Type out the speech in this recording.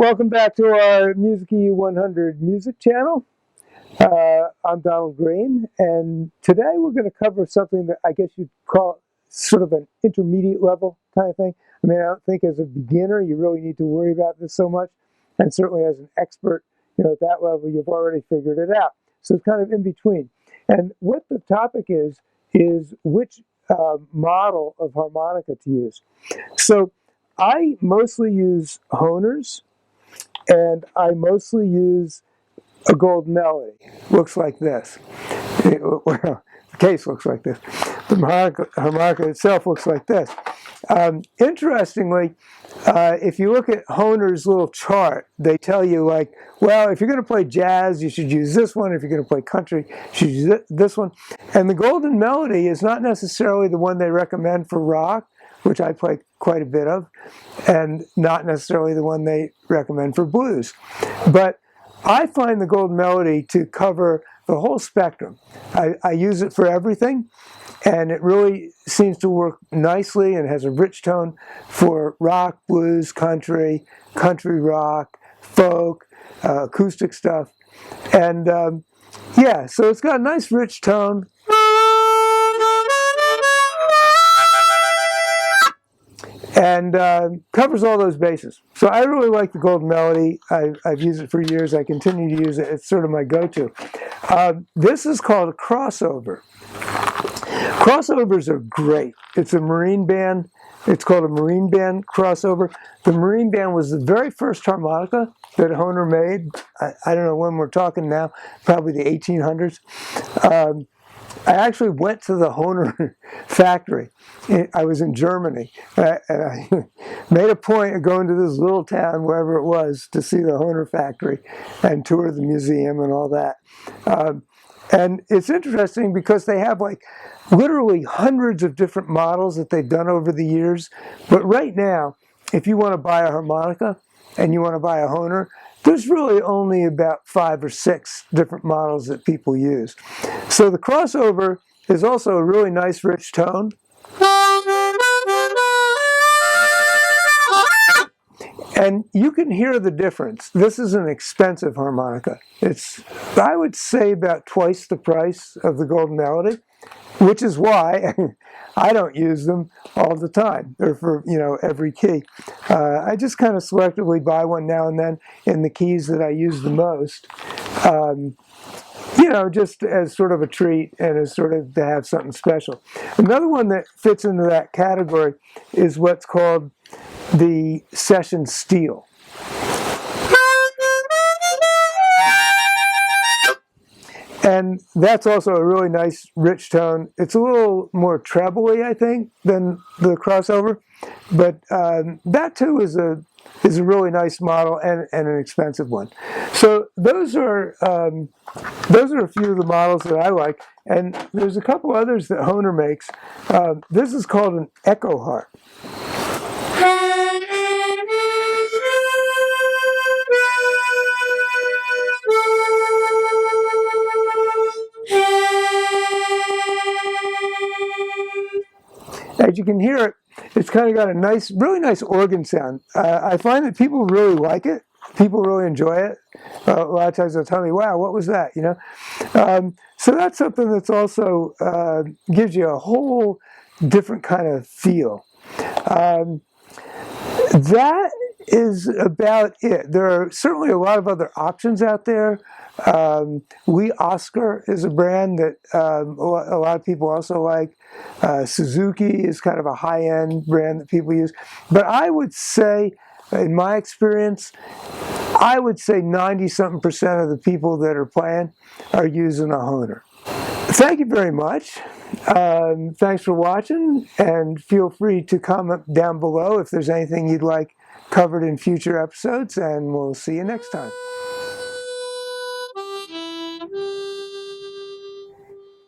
Welcome back to our Music EU 100 music channel. I'm Donald Green, and today we're going to cover something that I guess you'd call sort of an intermediate level kind of thing. I mean, I don't think as a beginner you really need to worry about this so much, and certainly as an expert, at that level you've already figured it out. So it's kind of in between. And what the topic is which model of harmonica to use. So I mostly use Honers, and I mostly use a gold melody. Looks like this. The case looks like this. The harmonica itself looks like this. Interestingly, if you look at Honer's little chart, they tell you, like, well, if you're going to play jazz, you should use this one. If you're going to play country, you should use this one. And the golden melody is not necessarily the one they recommend for rock, which I play quite a bit of, and not necessarily the one they recommend for blues. But I find the golden melody to cover the whole spectrum. I use it for everything, and it really seems to work nicely and has a rich tone for rock, blues, country rock, folk, acoustic stuff. And yeah, so it's got a nice rich tone. And covers all those bases. So I really like the golden melody. I've used it for years. I continue to use it. It's sort of my go-to. This is called a crossover. Crossovers are great. It's a marine band. It's called a marine band crossover. The marine band was the very first harmonica that Honer made. I don't know when we're talking now, probably the 1800s. I actually went to the Honer factory. I was in Germany, and I made a point of going to this little town, wherever it was, to see the Honer factory and tour the museum and all that. And it's interesting because they have like literally hundreds of different models that they've done over the years. But right now, if you want to buy a harmonica and you want to buy a Honer, there's really only about 5 or 6 different models that people use. So the crossover is also a really nice, rich tone. And you can hear the difference. This is an expensive harmonica. It's, I would say, about twice the price of the golden melody, which is why I don't use them all the time, or for, every key. I just kind of selectively buy one now and then in the keys that I use the most, just as sort of a treat and as sort of to have something special. Another one that fits into that category is what's called the session steel. And that's also a really nice, rich tone. It's a little more treble-y, I think, than the crossover. But that, too, is a really nice model and an expensive one. So those are a few of the models that I like. And there's a couple others that Honer makes. This is called an echo harp. As you can hear it, it's kind of got a nice, really nice organ sound. I find that people really like it. People really enjoy it. A lot of times they'll tell me, wow, what was that, So that's something that's also gives you a whole different kind of feel. That is about it. There are certainly a lot of other options out there. Lee Oscar is a brand that a lot of people also like. Suzuki is kind of a high-end brand that people use. But I would say, in my experience, 90-something% of the people that are playing are using a Honer. Thank you very much. Thanks for watching, and feel free to comment down below if there's anything you'd like covered in future episodes, and we'll see you next time.